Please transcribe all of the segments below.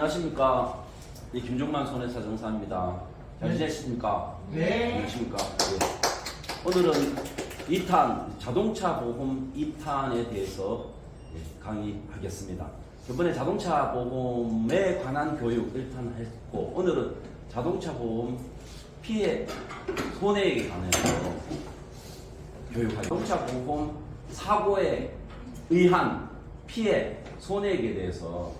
안녕하십니까. 네, 김종만 손해사정사입니다. 잘 지내십니까? 네. 안녕하십니까? 네. 오늘은 2탄, 자동차 보험 2탄에 대해서 강의하겠습니다. 이번에 자동차 보험에 관한 교육 1탄 했고, 오늘은 자동차 보험 피해 손해에 관해서 교육하겠습니다. 자동차 보험 사고에 의한 피해 손해액에 대해서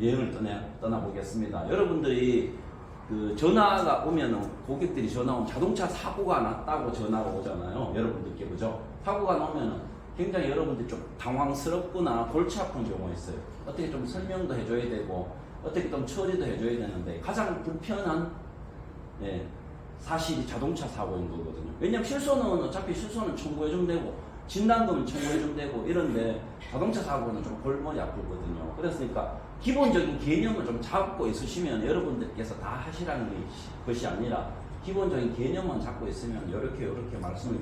여행을 떠나보겠습니다. 여러분들이 그 전화가 오면은 고객들이 전화 오면 자동차 사고가 났다고 전화가 오잖아요. 여러분들께 그죠? 사고가 나오면은 굉장히 여러분들이 좀 당황스럽거나 골치 아픈 경우가 있어요. 어떻게 좀 설명도 해줘야 되고 어떻게 좀 처리도 해줘야 되는데 가장 불편한 사실이 자동차 사고인 거거든요. 왜냐면 실손은 어차피 실손은 청구해주면 되고 진단금은 청구해주면 되고 이런데 자동차 사고는 좀 골머리 아프거든요. 그랬으니까 기본적인 개념을 좀 잡고 있으시면 여러분들께서 다 하시라는 것이 아니라 기본적인 개념만 잡고 있으면 이렇게 말씀을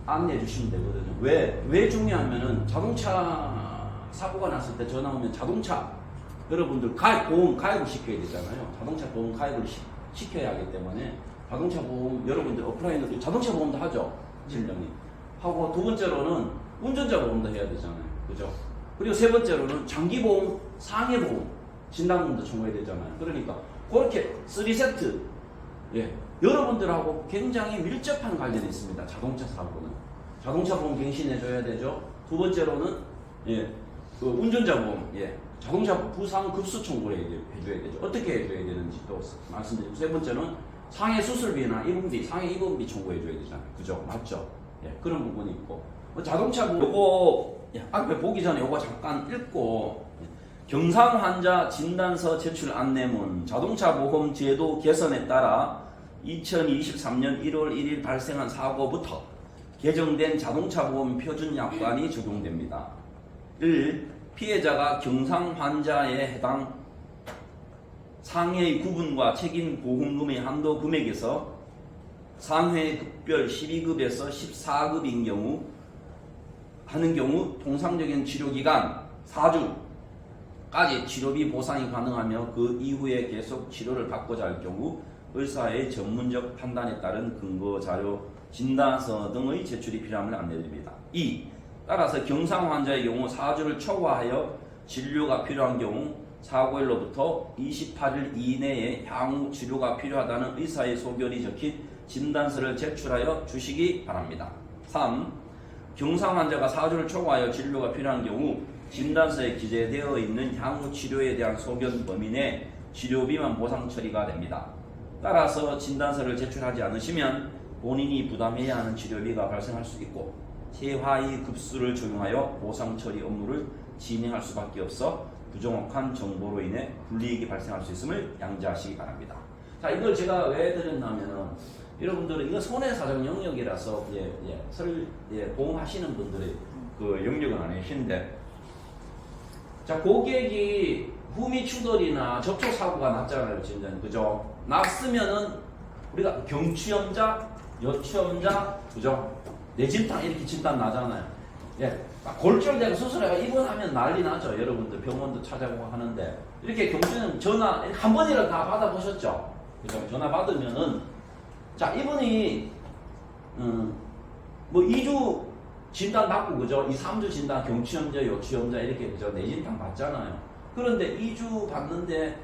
안내해 주시면 되거든요. 왜 중요하면은 자동차 사고가 났을 때 전화 오면 자동차 여러분들 보험 가입을 시켜야 되잖아요. 자동차 보험 가입을 시켜야 하기 때문에 자동차 보험 여러분들 오프라인으로 자동차 보험도 하죠. 실령이. 하고 두 번째로는 운전자 보험도 해야 되잖아요. 그죠? 그리고 세 번째로는 장기보험, 상해보험, 진단금도 청구해야 되잖아요. 그러니까 그렇게 3세트 여러분들하고 굉장히 밀접한 관련이 있습니다. 자동차 사고는. 자동차 보험 갱신해줘야 되죠. 두 번째로는 그 운전자 보험, 자동차 부상 급수 청구를 해줘야 되죠. 어떻게 해줘야 되는지 또 말씀드리고 세 번째는 상해 수술비나 입원비, 상해 입원비 청구해줘야 되잖아요. 그죠? 맞죠? 그런 부분이 있고 자동차 보험 요거 앞에 보기 전에 요거 잠깐 읽고 경상 환자 진단서 제출 안내문 자동차 보험 제도 개선에 따라 2023년 1월 1일 발생한 사고부터 개정된 자동차 보험 표준 약관이 적용됩니다. 1. 피해자가 경상 환자에 해당 상해의 구분과 책임 보험금의 한도 금액에서 상해 급별 12급에서 14급인 경우 통상적인 치료기간 4주까지 치료비 보상이 가능하며 그 이후에 계속 치료를 받고자 할 경우 의사의 전문적 판단에 따른 근거자료, 진단서 등의 제출이 필요함을 안내드립니다. 2. 따라서 경상 환자의 경우 4주를 초과하여 진료가 필요한 경우 사고일로부터 28일 이내에 향후 치료가 필요하다는 의사의 소견이 적힌 진단서를 제출하여 주시기 바랍니다. 3. 경상 환자가 4주를 초과하여 진료가 필요한 경우 진단서에 기재되어 있는 향후 치료에 대한 소견 범위 내 치료비만 보상 처리가 됩니다. 따라서 진단서를 제출하지 않으시면 본인이 부담해야 하는 치료비가 발생할 수 있고 최하위 급수를 적용하여 보상 처리 업무를 진행할 수밖에 없어 부정확한 정보로 인해 불이익이 발생할 수 있음을 양지하시기 바랍니다. 자, 이걸 제가 왜 드렸냐면은 여러분들은 이거 손해사정 영역이라서 보험하시는 분들의 그 영역은 아니신데 자 고객이 후미 추돌이나 접촉 사고가 났잖아요. 진짜 그죠? 났으면은 우리가 경추염자, 여추염자 그죠? 뇌진탕 이렇게 진단 나잖아요. 골절되고 수술해가 입원하면 난리 나죠. 여러분들 병원도 찾아보고 하는데 이렇게 경추염 전화 한 번이라도 다 받아보셨죠? 그죠? 전화 받으면은 자, 이분이, 2주 진단 받고, 그죠? 3주 진단, 경추염자, 여추염자, 이렇게, 그죠? 뇌진탕 받잖아요. 그런데 2주 받는데,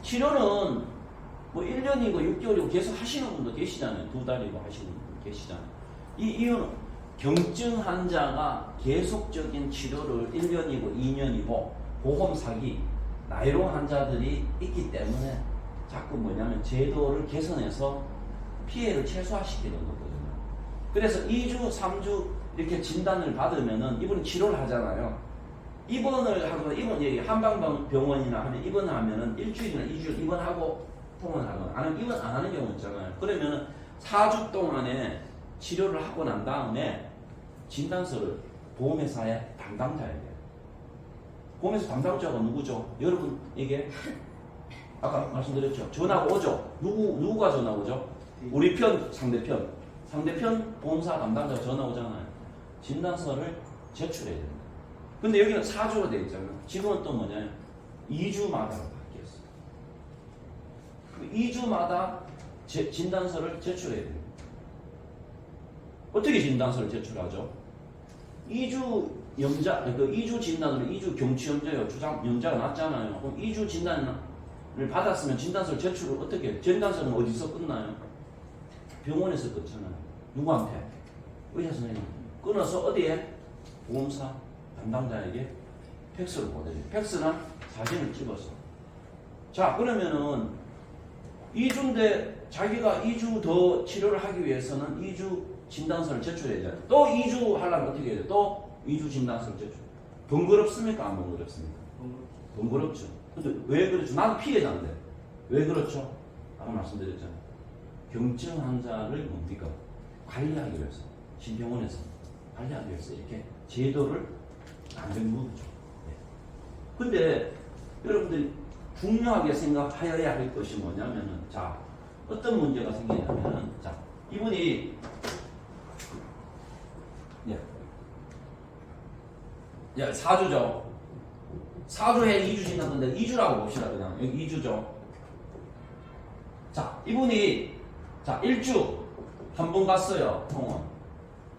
치료는 1년이고 6개월이고 계속 하시는 분도 계시잖아요. 2달이고 하시는 분도 계시잖아요. 이 이유는 경증 환자가 계속적인 치료를 1년이고 2년이고, 보험 사기, 나이로 환자들이 있기 때문에 자꾸 제도를 개선해서 피해를 최소화시키는 거거든요. 그래서 2주, 3주 이렇게 진단을 받으면은 이분이 치료를 하잖아요. 입원을 하고 한방병원이나 하면 입원을 하면은 일주일이나 2주 입원하고 통원을 하거나 아니면 입원 안 하는 경우 있잖아요. 그러면은 4주 동안에 치료를 하고 난 다음에 진단서를 보험회사에 담당자에게 보험회사 담당자가 누구죠? 여러분에게 아까 말씀드렸죠. 전화가 오죠. 누구가 전화 오죠? 우리 편, 상대편 보험사 담당자가 전화 오잖아요. 진단서를 제출해야 됩니다. 근데 여기는 4주로 되어 있잖아요. 지금은 또 2주마다 2주마다 진단서를 제출해야 됩니다. 어떻게 진단서를 제출하죠? 2주 염자, 2주 진단으로 2주 경추 염자요, 주장 염자가 났잖아요. 그럼 2주 진단을 받았으면 진단서를 제출을 어떻게 해요? 진단서는 어디서 끝나요? 병원에서 끊잖아요. 누구한테? 의사 선생님. 끊어서 어디에? 보험사 담당자에게 팩스를 보내줘요. 팩스는 사진을 찍어서. 자, 그러면은 2주인데 자기가 2주 더 치료를 하기 위해서는 2주 진단서를 제출해야 되잖아요. 또 2주 하려면 어떻게 해야 돼요? 또 2주 진단서를 제출. 번거롭습니까? 안 번거롭습니까? 번거롭죠. 근데 왜 그렇죠? 나도 피해자인데. 왜 그렇죠? 아까 말씀드렸잖아요. 경증 환자를 뭡니까? 관리하기 위해서. 신병원에서 관리하기 위해서 이렇게 제도를 만든 거죠. 네. 근데 여러분들이 중요하게 생각하여야 할 것이 뭐냐면은, 자, 어떤 문제가 생기냐면은, 자, 이분이, 예, 4주죠. 4주에 2주 지났는데 2주라고 봅시다. 그냥 여기 2주죠. 자, 이분이 자 1주 한 번 갔어요. 병원.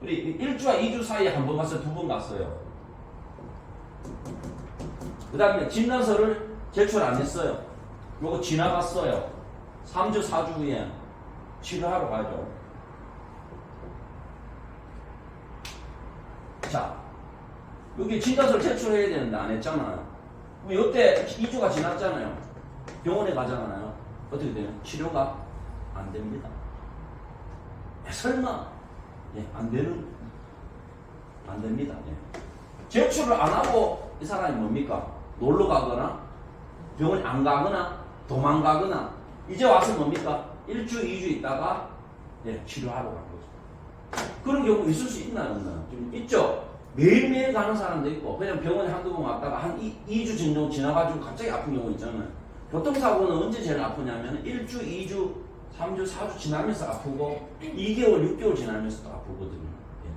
우리 1주와 2주 사이에 한 번 갔어요. 2번 갔어요. 그 다음에 진단서를 제출 안 했어요. 요거 지나갔어요. 3주 4주 후에 치료하러 가죠. 자, 여기 진단서를 제출해야 되는데 안 했잖아요. 그럼 이때 2주가 지났잖아요. 병원에 가잖아요. 어떻게 돼요? 치료가 안 됩니다. 설마? 예, 안 됩니다. 예. 제출을 안 하고 이 사람이 뭡니까? 놀러 가거나 병원에 안 가거나 도망가거나 이제 와서 뭡니까? 1주, 2주 있다가 예, 치료하러 간 거죠. 그런 경우 있을 수 있나요? 없나요? 좀 있죠? 매일매일 가는 사람도 있고 그냥 병원에 한두 번 갔다가 한 2주 정도 지나가지고 갑자기 아픈 경우 있잖아요. 교통사고는 언제 제일 아프냐면 1주, 2주, 3주, 4주 지나면서 아프고 2개월, 6개월 지나면서도 아프거든요. 예.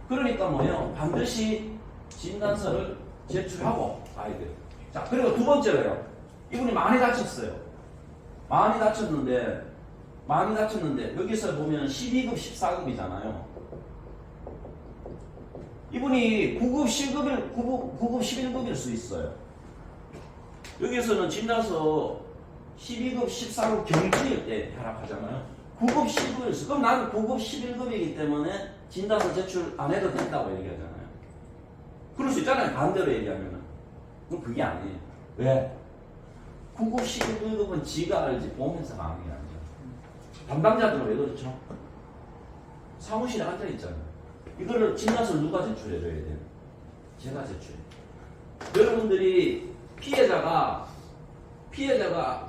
그러니까 뭐예요? 반드시 진단서를 제출하고 가야 돼요. 자, 그리고 두 번째로요. 이분이 많이 다쳤어요. 많이 다쳤는데 여기서 보면 12급, 14급이잖아요. 이분이 9급, 11급일 수 있어요. 여기서는 진단서 12급, 14급 경증일 때 혈압하잖아요. 9급, 10급일 수. 그럼 나는 9급, 11급이기 때문에 진단서 제출 안 해도 된다고 얘기하잖아요. 그럴 수 있잖아요. 반대로 얘기하면은. 그럼 그게 아니에요. 왜? 9급, 11급은 지가 알지 보험회사가 아는 게 아니죠. 담당자들은 왜 그렇죠? 사무실에 앉아있잖아요. 이거를 진단서를 누가 제출해줘야 돼요? 제가 제출해요. 여러분들이 피해자가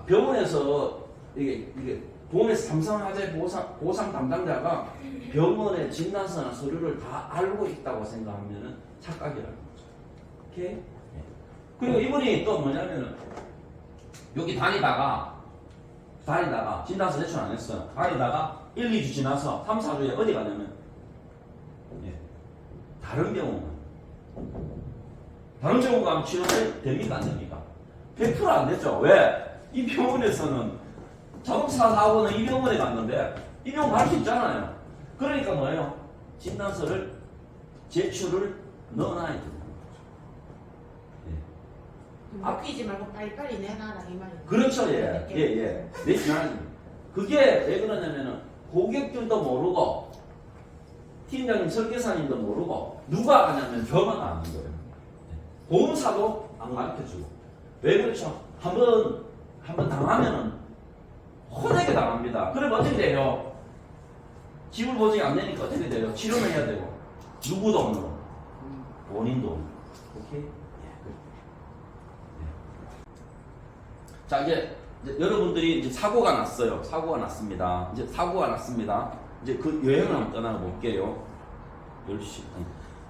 병원에서 이게 보험에서 삼성화재 보상 담당자가 병원의 진단서나 서류를 다 알고 있다고 생각하면 착각이라는 거죠. 오케이? 네. 그리고 이분이 또 뭐냐면은 여기 다니다가 진단서 제출 안 했어요. 다니다가 1, 2주 지나서 3, 4주에 어디 가냐면 다른 병원 가면 치료가 됩니까? 안 됩니까? 100% 안 되죠. 왜? 이 병원에서는 자동차 사고는 이 병원에 갔는데 이 병원 갈 수 있잖아요. 그러니까 뭐예요? 진단서를 제출을 넣어놔야 돼요. 아끼지 말고 빨리빨리 내놔라 이 말이에요. 그렇죠. 예. 내놔야지. 그게 왜 그러냐면은 고객들도 모르고 팀장님, 설계사님도 모르고 누가 아냐면 저만 아는 거예요. 보험사도 안 가르쳐주고. 왜 그렇죠? 한번 당하면은 혼나게 당합니다. 그러면 어떻게 돼요? 지불 보증이 안 되니까 어떻게 돼요? 치료는 해야 되고. 누구 돈으로? 본인 돈으로. 오케이? 자, 이제 여러분들이 이제 사고가 났어요. 사고가 났습니다. 이제 그 여행을 한번 떠나볼게요. 10시.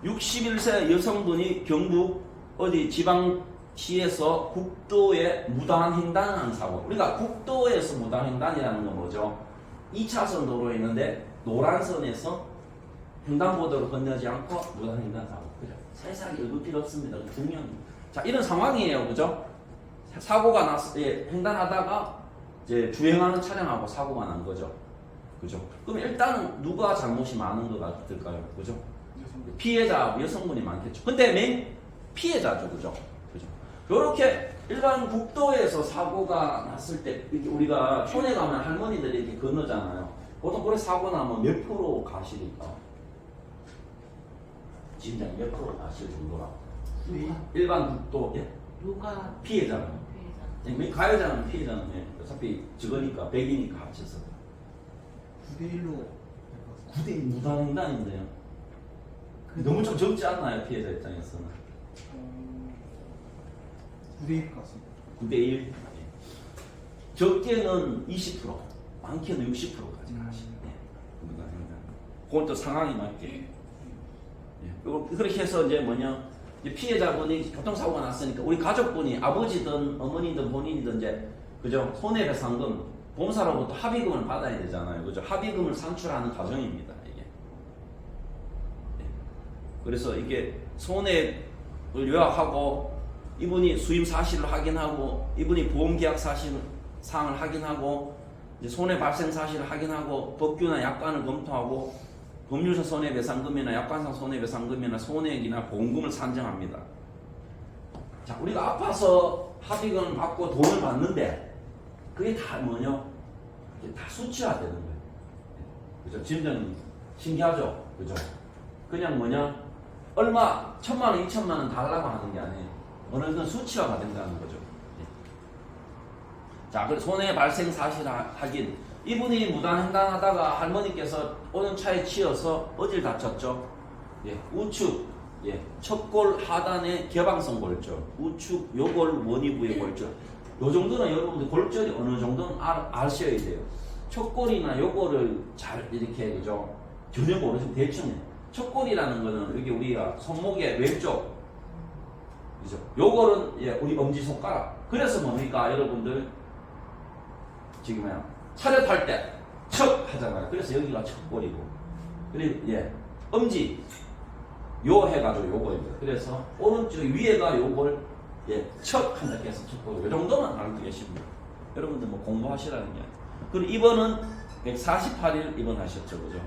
61세 여성분이 경북 어디 지방시에서 국도에 무단횡단하는 사고. 그러니까 국도에서 무단횡단이라는 건 뭐죠? 2차선 도로에 있는데 노란선에서 횡단보도를 건너지 않고 무단횡단 사고. 그죠? 세상에 읽을 필요 없습니다. 중요합니다. 자, 이런 상황이에요. 그죠? 사고가 났어요. 횡단하다가 이제 주행하는 차량하고 사고가 난 거죠. 그죠? 그럼 일단은 누가 잘못이 많은 것 같을까요? 그죠? 피해자 여성분이 많겠죠. 근데 맨 피해자죠. 그죠? 그죠? 요렇게 일반 국도에서 사고가 났을 때 이렇게 우리가 촌에 가면 할머니들이 이렇게 건너잖아요. 보통 그래 사고 나면 몇 프로 가시니까? 진짜 몇 프로 가실 정도라? 일반 국도 예? 누가 피해자는 피해자? 가해자는 피해자는 예. 어차피 적으니까 100이니까 합쳐서 9대1로 9대1 무단횡단인데요. 너무 좀 적지 않나요? 피해자 입장에서는 9대1 같습니다. 9대1 적게는 20% 많게는 60%까지 가시네. 무단횡단. 그건 또 상황이 맞게. 예. 그렇게 해서 이제 뭐냐? 이제 피해자분이 교통사고가 났으니까 우리 가족분이 아버지든 어머니든 본인이든 이제 그죠? 손해배상금 보험사로부터 합의금을 받아야 되잖아요. 그죠? 합의금을 산출하는 과정입니다. 이게. 예. 그래서 이게 손해를 요약하고 이분이 수임 사실을 확인하고 이분이 보험계약 사항을 확인하고 이제 손해 발생 사실을 확인하고 법규나 약관을 검토하고 법률상 손해배상금이나 약관상 손해배상금이나 손해액이나 보험금을 산정합니다. 자, 우리가 아파서 합의금을 받고 돈을 받는데 그게 다 뭐냐? 이게 다 수치화되는 거예요. 그죠? 진정 신기하죠? 그죠? 그냥 뭐냐? 얼마, 1,000만 원, 2,000만 원 달라고 하는 게 아니에요. 어느 정도 수치화가 된다는 거죠. 자, 그래서 손해 발생 사실 확인. 이분이 무단횡단하다가 할머니께서 오는 차에 치여서 어딜 다쳤죠? 예, 우측, 예, 척골 하단의 개방성 골절, 우측 요골 원위부의 골절. 요 정도는 여러분들 골절이 어느 정도는 아셔야 돼요. 척골이나 요골을 잘 이렇게 그죠? 전혀 모르시면 대충 해요. 척골이라는 거는 여기 우리가 손목의 왼쪽, 그죠? 요골은 예, 우리 엄지 손가락. 그래서 뭡니까, 여러분들? 지금요. 차렷할 때 척 하잖아요. 그래서 여기가 척골이고, 그리고 예, 엄지 요 해가지고 요거입니다. 그래서 오른쪽 위에가 요걸 예, 척 한다 해서 척골. 요 정도만 알고 계십니다. 여러분들 뭐 공부하시라는 게 아니에요. 그리고 입원은 148일 입원하셨죠, 그죠?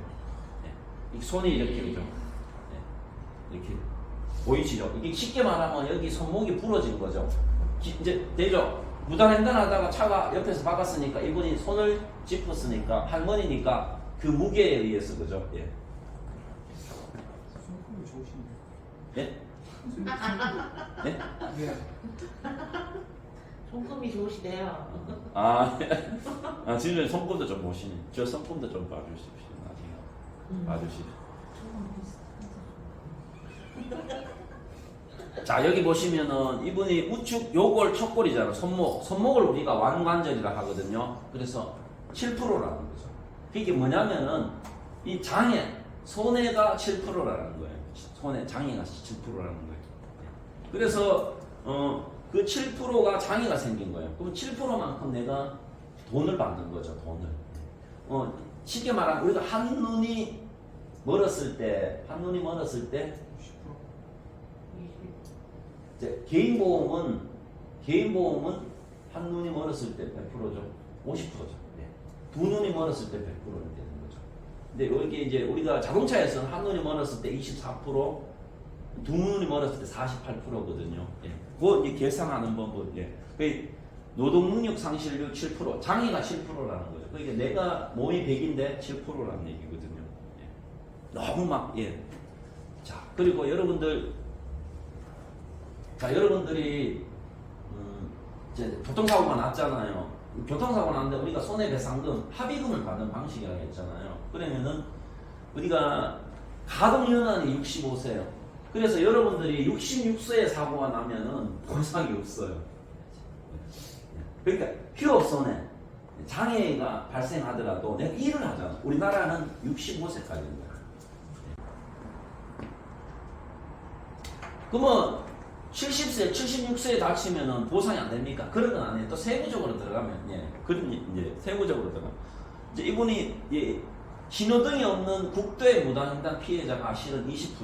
예, 이 손이 이렇게 그죠? 예, 이렇게 보이시죠? 이게 쉽게 말하면 여기 손목이 부러진 거죠. 이제 되죠? 무단횡단하다가 차가 옆에서 박았으니까 이분이 손을 짚었으니까 할머니니까 그 무게에 의해서 그죠? 예. 손금이 좋으신데. 예? 예? 네. 손금이 좋으시대요. 아, 아 지금 손금도 좀 보시네. 저 손금도 좀 봐주십시오. 나중에 봐주십시오. 자, 여기 보시면은 이분이 우측 요골 척골이잖아. 손목을 우리가 완관절이라 하거든요. 그래서 7%라는 거죠. 그게 뭐냐면은 이 장애, 손해가 7%라는 거예요. 손해, 장애가 7%라는 거예요. 그래서 그 7%가 장애가 생긴 거예요. 그럼 7%만큼 내가 돈을 받는 거죠. 돈을. 쉽게 말하면 우리가 한눈이 멀었을 때 10%? 이제 개인보험은 한 눈이 멀었을 때 100%죠. 50%죠. 네. 두 눈이 멀었을 때 100%는 되는 거죠. 근데 여기 이제 우리가 자동차에서는 한 눈이 멀었을 때 24%, 두 눈이 멀었을 때 48%거든요. 예. 그거 이제 계산하는 법은 예. 그 노동 능력 상실률 7%, 장애가 7%라는 거죠. 그러니까 내가 몸이 100인데 7%라는 얘기거든요. 예. 너무 막 예. 자, 그리고 여러분들이 이제 교통사고가 났잖아요. 교통사고 났는데 우리가 손해배상금 합의금을 받는 방식이라고 했잖아요. 그러면은 우리가 가동연한이 65세예요. 그래서 여러분들이 66세에 사고가 나면은 보상이 없어요. 그러니까 휴업손해, 장애가 발생하더라도 내가 일을 하잖아. 우리나라는 65세까지입니다. 그러면 70세, 76세에 다치면은 보상이 안 됩니까? 그런 건 아니에요. 또 세부적으로 들어가면, 예. 그런, 이제, 세부적으로 들어가면. 이제 이분이, 예, 신호등이 없는 국도의 무단횡단 피해자가 실은 20%,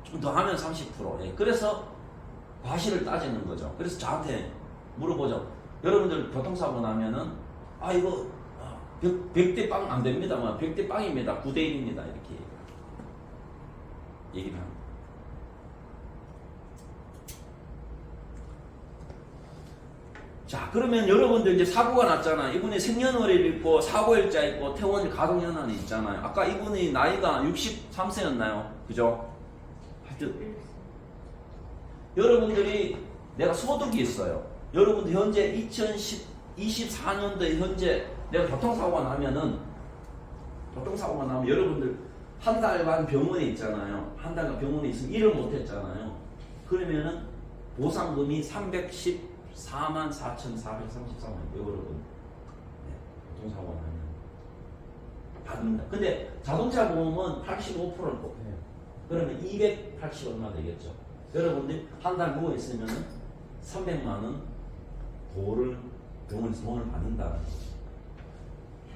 좀 더 하면 30%. 예. 그래서 과실을 따지는 거죠. 그래서 저한테 물어보죠. 여러분들 교통사고 나면은 아 이거 100대 빵 안 됩니다. 100대 빵입니다. 9대 1입니다. 이렇게 얘기를 합니다. 자, 그러면 여러분들 이제 사고가 났잖아. 이분이 생년월일 있고 사고일자 있고 퇴원일 가동연한이 있잖아요. 아까 이분이 나이가 63세였나요? 그죠? 하여튼 여러분들이 내가 소득이 있어요. 여러분들 현재 2024년도에 현재 내가 교통사고가 나면 여러분들 한 달간 병원에 있잖아요. 한 달간 병원에 있으면 일을 못 했잖아요. 그러면은 보상금이 314만 4,433원. 여러분. 네, 교통사고가 나면 받는다. 근데 자동차 보험은 85%를 곱해요. 그러면 280 얼마 되겠죠. 여러분들 한 달 누워 있으면 300만 원 도를 병원에서 돈을 받는다.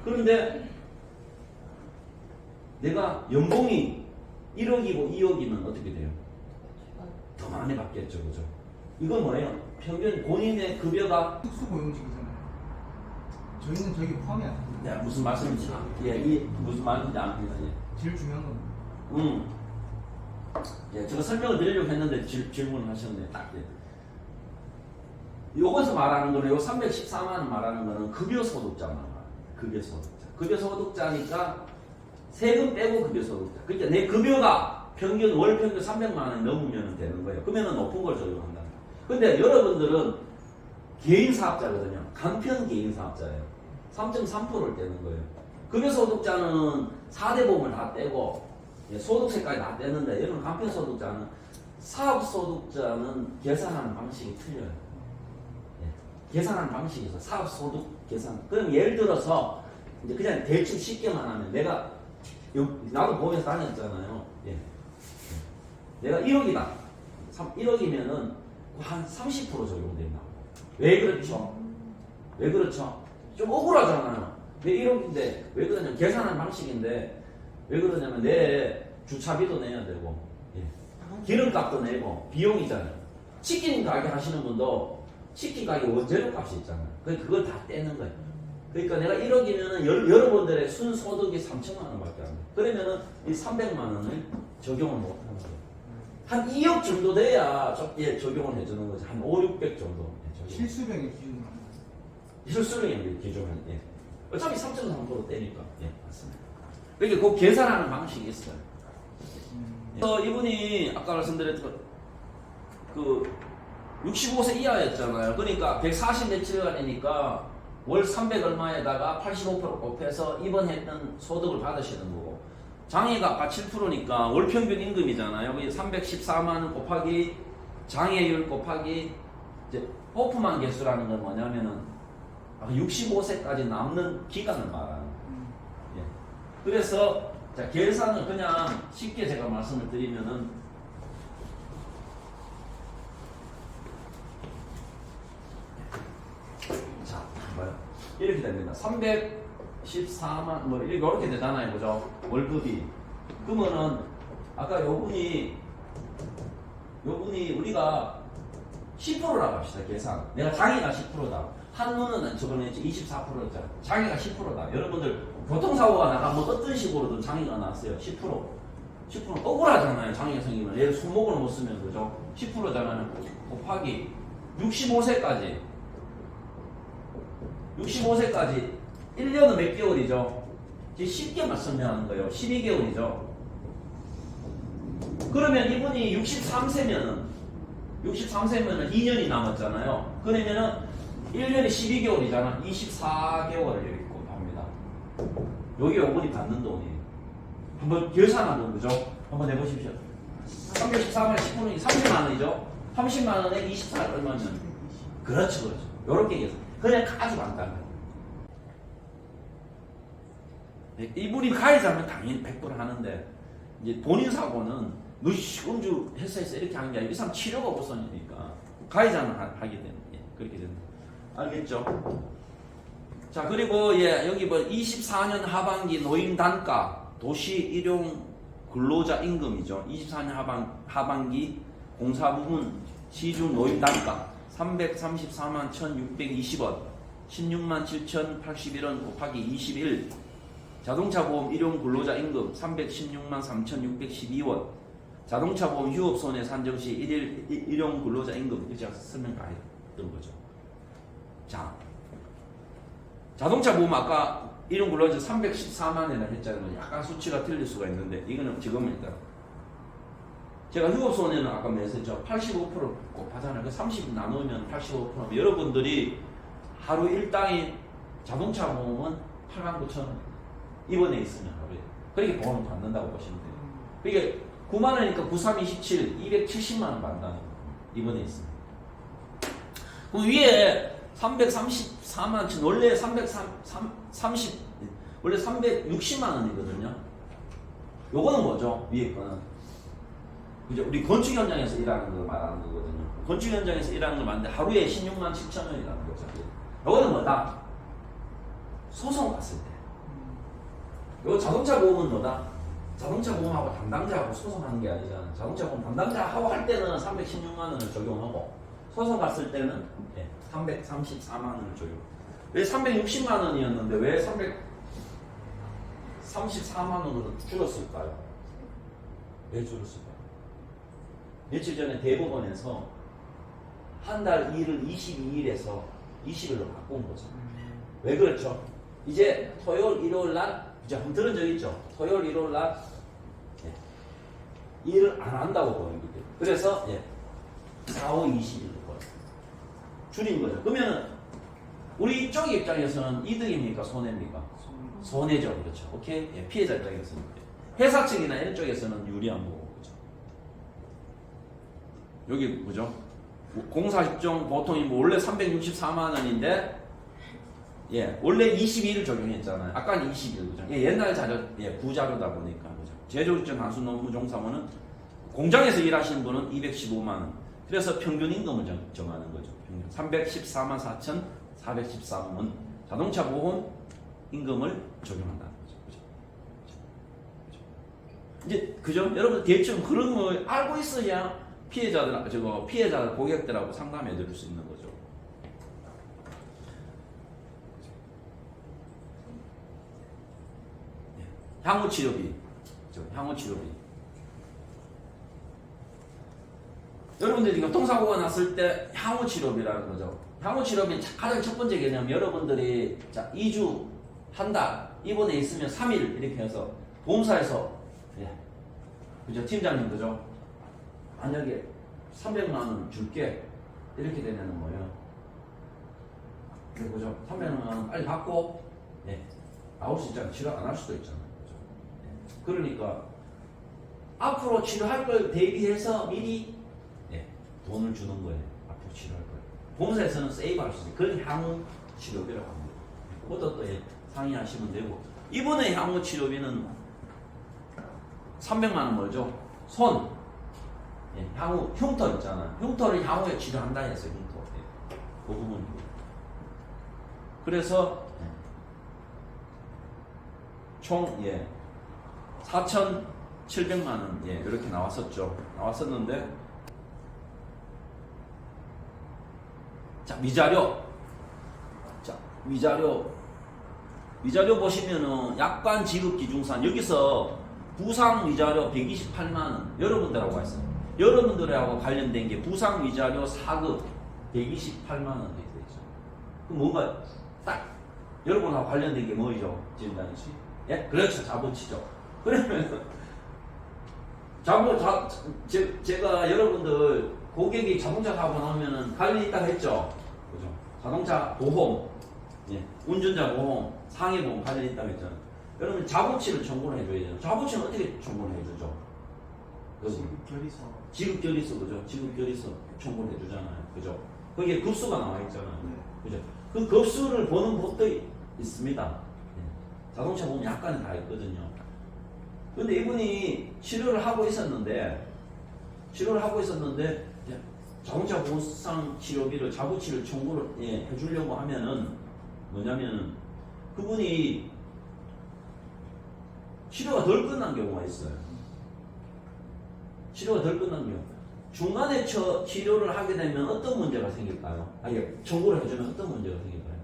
그런데 내가 연봉이 1억이고 2억이면 어떻게 돼요? 더 많이 받겠죠, 그죠? 이건 뭐예요? 평균 본인의 급여가 특수고용직이잖아요. 저희는 저기 포함이 안 됩니다. 네, 무슨 말씀인지 무슨 말인지 압니다. 제일 중요한 건 제가 설명을 드리려고 했는데 질문을 하셨네요. 딱. 요것서 말하는 거는 요 314만 원 말하는 거는 급여소득자만 말해요. 급여소득자. 급여소득자니까 세금 빼고 급여소득자. 그러니까 내 급여가 평균 월 평균 300만 원이 넘으면 되는 거예요. 그러면 높은 걸 적용한다. 근데 여러분들은 개인 사업자거든요. 간편 개인 사업자예요. 3.3%를 떼는 거예요. 급여소득자는 4대 보험을 다 떼고 소득세까지 다 떼는데 여러분 간편소득자는 사업소득자는 계산하는 방식이 틀려요. 계산하는 방식이 있어. 사업소득 계산. 그럼 예를 들어서 이제 그냥 대충 쉽게만 하면 내가 나도 보험에서 다녔잖아요. 내가 1억이다. 1억이면은 한 30% 적용된다. 왜 그렇죠? 왜 그렇죠? 좀 억울하잖아요. 내 1억인데 왜 그러냐면 계산하는 방식인데 왜 그러냐면 내 주차비도 내야 되고 기름값도 내고 비용이잖아요. 치킨 가게 하시는 분도 치킨 가게 원재료 값이 있잖아요. 그걸 다 떼는 거예요. 그러니까 내가 1억이면은 여러분들의 순소득이 3천만 원밖에 안 돼. 그러면은 이 300만 원을 적용을 못 하는 거예요. 한 2억 정도 돼야 적용을 해주는 거지. 한 5, 600 정도. 실수령의 기준으로 실수령의 기준은 어차피 3.3% 떼니까. 맞습니다. 그러니까 그 계산하는 방식이 있어요. 그래서 이분이 아까 말씀드렸던 그 65세 이하였잖아요. 그러니까 140 며칠가 되니까 월 300 얼마에다가 85% 곱해서 입원했던 소득을 받으시는 거고, 장애가 아까 7%니까 월 평균 임금이잖아요. 314만 원 곱하기 장애율 곱하기 이제 호프만 개수라는 건 뭐냐면은 65세까지 남는 기간을 말하는 거예요. 그래서 자, 계산을 그냥 쉽게 제가 말씀을 드리면은 자, 봐요. 이렇게 됩니다. 314만 뭐 이렇게 되잖아요. 그죠? 월급이. 그러면은 아까 요분이 우리가 10%라고 합시다. 계산. 내가 장애가 10%다. 한눈은 저번에 24%였잖아. 장애가 10%다. 여러분들 교통사고가 나가면 어떤 식으로든 장애가 났어요. 10%. 억울하잖아요. 장애가 생기면. 얘를 손목을 못 쓰면 그죠? 10%잖아요. 곱하기 65세까지 1년은 몇 개월이죠? 이제 쉽게만 설명하는 거예요. 12개월이죠. 그러면 이분이 63세면은 2년이 남았잖아요. 그러면은 1년이 12개월이잖아. 24개월을 이렇게 곱합니다. 여기 요분이 받는 돈이에요. 한번 계산하면 그죠? 한번 해보십시오. 314만에 10분이 30만 원이죠? 30만 원에 24 얼마면? 그렇죠. 요렇게 계산. 그냥 아주 간단해요. 이분이 가해자면 당연히 100% 하는데, 이제 본인 사고는 너 음주 했어 이렇게 하는 게 아니고 이 사람 치료가 우선이니까 가해자는 하게 되는 그렇게 된다. 알겠죠? 자, 그리고 여기 뭐 24년 하반기 노인 단가 도시 일용 근로자 임금이죠. 24년 하반기 공사 부문 시중 노인 단가 334만 1,620원. 16만 7,081원 곱하기 21. 자동차 보험 일용 근로자 임금 316만 3,612원. 자동차 보험 휴업 손해 산정 시 일용 근로자 임금. 이거 제가 설명 다 했던 거죠. 자, 자동차 보험 아까 일용 근로자 314만 원이라 했잖아요. 약간 수치가 틀릴 수가 있는데 이거는 지금 일단 제가 휴업 손해는 아까 말했죠. 85% 곱하잖아요. 그 30 나누면 85%면 여러분들이 하루 일당이 자동차 보험은 89,000원 입원해 있으면 하루에 그렇게 보험을 받는다고 보시면 돼요. 그게 9만 원이니까 9327 270만 원 받는다는 거예요. 입원해 있으면. 그럼 위에 334만 원 원래 원래 360만 원이거든요. 요거는 뭐죠? 위에 거는 그죠? 우리 건축 현장에서 일하는 거 말하는 거거든요. 건축 현장에서 일하는 걸 말하는데 하루에 16만 7천 원이라는 거죠. 요거는 뭐다? 소송 갔을 때. 요 자동차 보험은 뭐다? 자동차 보험하고 담당자하고 소송하는 게 아니잖아. 자동차 보험 담당자하고 할 때는 316만 원을 적용하고 소송 갔을 때는 334만 원을 적용. 왜 360만 원이었는데 왜 334만 원으로 줄었을까요? 왜 줄었을까요? 며칠 전에 대법원에서 한 달 일을 22일에서 20일로 바꾼 거죠. 왜 그렇죠? 이제 토요일, 일요일 날 이제 한번 들은 적 있죠? 토요일, 일요일 날 일을 안 한다고 보는 거죠. 그래서 4, 5, 20일로 줄인 거죠. 그러면 우리 쪽 입장에서는 이득입니까? 손해입니까? 손해죠. 그렇죠. 오케이? 피해자 입장에서는. 회사 측이나 이런 쪽에서는 유리한 거고. 그렇죠? 여기 뭐죠? 공사직종 보통이 뭐 원래 364만 원인데 원래 22일 적용했잖아요. 아까는 20일 그죠? 옛날 자료, 부자료다 보니까 그죠? 제조직적 단순 노무 종사원은 공장에서 일하시는 분은 215만 원. 그래서 평균 임금을 정하는 거죠. 314만 4,413원 자동차 보험 임금을 적용한다는 거죠. 그죠? 이제 그죠? 여러분 대충 그런 걸 알고 있어야 피해자들 고객들하고 상담해 드릴 수 있는 거죠. 향후 치료비. 향후 치료비. 여러분들이 교통사고가 났을 때 향후 치료비라는 거죠. 향후 치료비 가장 첫 번째 개념 여러분들이 2주, 한 달, 입원해 있으면 3일 이렇게 해서 보험사에서 그죠? 팀장님 그죠? 만약에 300만 원 줄게 이렇게 되면은 뭐예요? 그죠? 300만 원 빨리 받고 나올 수 있잖아요. 치료 안 할 수도 있잖아요. 그죠? 그러니까 앞으로 치료할 걸 대비해서 미리 돈을 주는 거예요. 앞으로 치료할 거예요. 보험사에서는 세이브할 수 있어요. 그걸 향후 치료비라고 합니다. 그것도 또 상의하시면 되고 이번에 향후 치료비는 300만 원 뭐죠? 손 향후 흉터 있잖아요. 흉터를 향후에 치료한다 해서 흉터 그 부분. 그래서 총 4,700만 원 이렇게 나왔었는데 자, 위자료 보시면은 약관 지급 기준산 여기서 부상 위자료 128만 원 여러분들하고 했어요. 여러분들하고 관련된 게 부상 위자료 4급 128만 원 돼 있죠. 그럼 뭔가 딱 여러분하고 관련된 게 뭐죠? 지금까지 그렇죠. 자본치죠. 그러면 제가 여러분들 고객이 자동차 사고 나면은 관련 있다고 했죠. 그죠? 자동차 보험, 운전자 보험, 상해 보험 관련 있다고 했잖아요. 여러분 자부치를 청구를 해줘야 돼요. 자부치는 어떻게 청구를 해주죠? 지급 결의서 그죠? 지급 결의서 청구를 해주잖아요. 그죠? 거기에 급수가 나와 있잖아요. 그죠? 그 급수를 보는 곳도 있습니다. 자동차 보면 약간은 다 있거든요. 근데 이분이 치료를 하고 있었는데 자동차 보상 치료비를 자부치를 청구를 해주려고 하면은 뭐냐면은 그분이 치료가 덜 끝난 경우가 있어요. 치료가 덜 끝난 경우. 중간에 치료를 하게 되면 어떤 문제가 생길까요? 청구를 해주면 어떤 문제가 생길까요?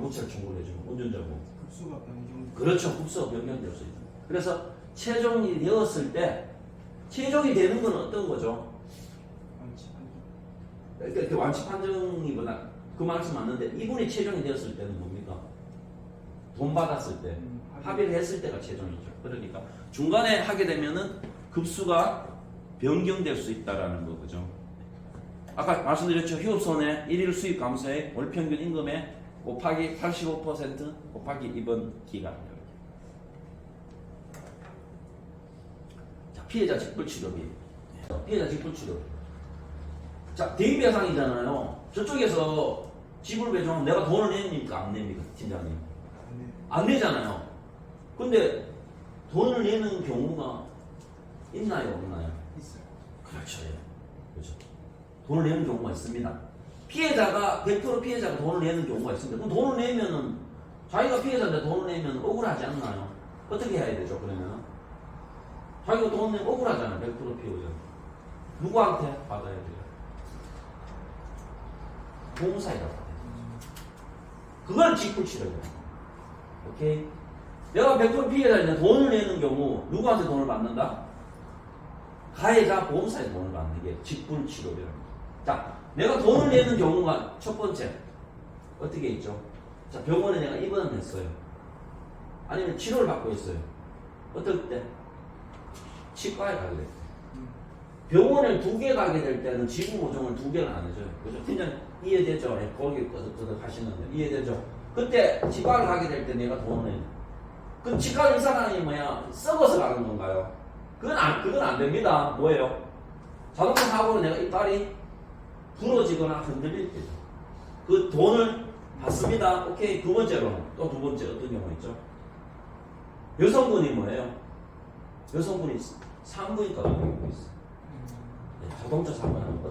부채를 청구해주면 운전자고. 급수가 변경. 그렇죠. 급수가 변경될 수 있다. 그래서 최종이 되었을 때 최종이 되는 건 어떤 거죠? 그러니까 완치 판정이보다 그 말씀 맞는데 이분이 최종이 되었을 때는 뭡니까? 돈 받았을 때 합의를 했을 때가 최종이죠. 그러니까 중간에 하게 되면은 급수가 변경될 수 있다라는 거 그죠? 아까 말씀드렸죠. 휴업손해 1일 수입 감소액 월 평균 임금에 곱하기 85% 곱하기 이번 기간. 자, 피해자 직불치료비. 피해자 직불치료. 자, 대인배상이잖아요. 저쪽에서 지불 배정하면 내가 돈을 냅니까? 안 냅니까? 팀장님? 안 내잖아요. 근데 돈을 내는 경우가 있나요? 없나요? 있어요. 그렇죠. 예. 그렇죠. 돈을 내는 경우가 있습니다. 피해자가 100% 피해자가 돈을 내는 경우가 있습니다. 그럼 돈을 내면은 자기가 피해자인데 돈을 내면 억울하지 않나요? 어떻게 해야 되죠? 그러면 자기가 돈 내면 억울하잖아요. 100% 피해자. 누구한테 받아야 돼요? 보험사에다 받아야 돼요. 그걸 직불치료예요. 오케이? 내가 100% 피해자인데 돈을 내는 경우 누구한테 돈을 받는다? 가해자 보험사에 돈을 받는 게 직불치료입니다. 자, 내가 돈을 내는 경우가 첫 번째 어떻게 있죠? 자, 병원에 내가 입원을 했어요. 아니면 치료를 받고 있어요. 어떨 때? 치과에 가게 될 때. 병원을 2개 가게 될 때는 지부 보정을 2개는 안 해줘요. 그죠? 팀장님 이해되죠? 거기 끄덕끄덕 하시는데 이해되죠? 그때 치과를 가게 될 때 내가 돈을 내요. 그럼 치과 의사가 뭐야? 썩어서 가는 건가요? 그건 안 됩니다. 뭐예요? 자동차 사고로 내가 이빨이 부러지거나 흔들릴 때죠. 그 돈을 받습니다. 오케이. 두 번째로는 또 두 번째 어떤 경우 있죠? 여성분이 뭐예요? 여성분이 산부인과 가는 경우 있어요. 네, 자동차 사고는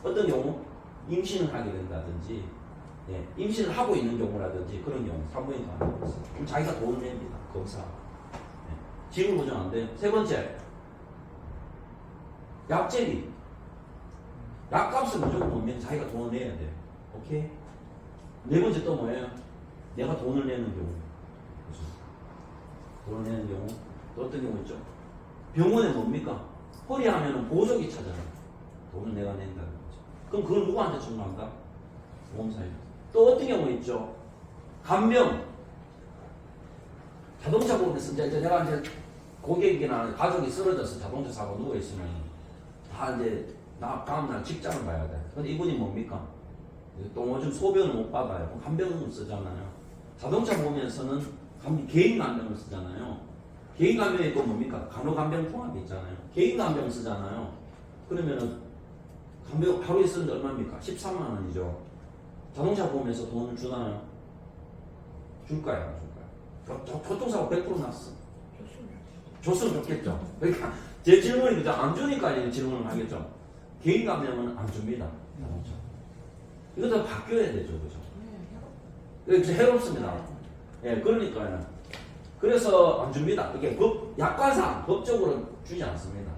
어떤 경우? 임신을 하게 된다든지, 네, 임신을 하고 있는 경우라든지 그런 경우 산부인과 가는 경우 있어요. 그럼 자기가 돈을 냅니다. 검사. 네, 지불 보장 안 돼요. 세 번째, 약제비. 약값을 무조건 보면 자기가 돈을 내야 돼요. 오케이? 네 번째 또 뭐예요? 내가 돈을 내는 경우. 그렇죠? 돈을 내는 경우. 또 어떤 경우 있죠? 병원에 뭡니까? 허리 하면은 보조기 차잖아요. 돈을 내가 낸다는 거죠. 그럼 그걸 누구한테 청구한다? 보험사에. 또 어떤 경우 있죠? 간병. 자동차 보험에서 이제 내가 이제 고객이나 가족이 쓰러져서 자동차 사고 누워있으면 다 이제 나 다음날 직장을 가야 돼. 근데 이분이 뭡니까? 또 요즘 소변을 못 받아요. 그럼 간병을 쓰잖아요. 자동차 보면서는 개인 간병을 쓰잖아요. 개인 간병이 또 뭡니까? 간호간병 통합이 있잖아요. 개인 간병을 쓰잖아요. 그러면은 간병 하루에 쓰는데 얼마입니까? 13만 원이죠. 자동차 보면서 돈을 주나요? 줄까요? 안 줄까요? 교통사고 100% 났어. 줬으면 좋겠죠. 그러니까 제 질문이 그죠? 안 주니까 이제 질문을 하겠죠. 개인 감정은 안 줍니다. 자동차. 이것도 바뀌어야 되죠, 그죠? 그래서 해롭습니다. 예, 그러니까요. 그래서 안 줍니다. 이게 약관상 법적으로 주지 않습니다.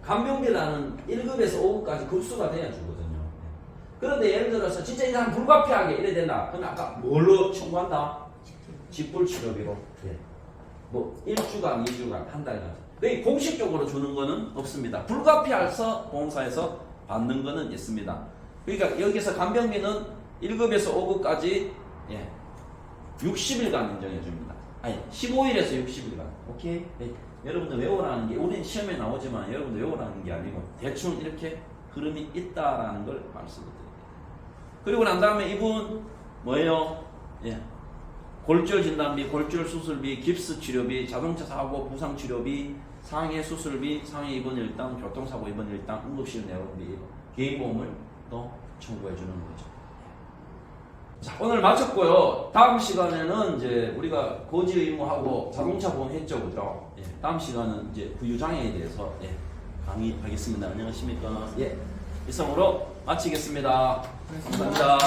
간병비라는 1급에서 5급까지 급수가 돼야 주거든요. 그런데 예를 들어서 진짜 이 사람 불가피하게 이래 된다. 그럼 아까 뭘로 청구한다? 직불치료비로. 예. 뭐 1주간, 2주간, 한 달간. 공식적으로 주는 거는 없습니다. 불가피해서 보험사에서 받는 거는 있습니다. 그러니까 여기서 간병비는 1급에서 5급까지 60일간 인정해 줍니다. 아니 15일에서 60일간. 오케이? 네. 여러분들 외우라는 게 우리는 시험에 나오지만 여러분들 외우라는 게 아니고 대충 이렇게 흐름이 있다라는 걸 말씀드립니다. 그리고 난 다음에 이분 뭐예요? 골절 진단비, 골절 수술비, 깁스 치료비, 자동차 사고 부상 치료비, 상해 수술비, 상해 입원 일당, 교통사고 입원 일당, 응급실 내원비, 개인보험을 또 청구해 주는 거죠. 자, 오늘 마쳤고요. 다음 시간에는 이제 우리가 거지 의무하고 자동차 보험 했죠, 그죠? 다음 시간은 이제 부유장애에 대해서 강의하겠습니다. 안녕하십니까? 이상으로 마치겠습니다. 감사합니다.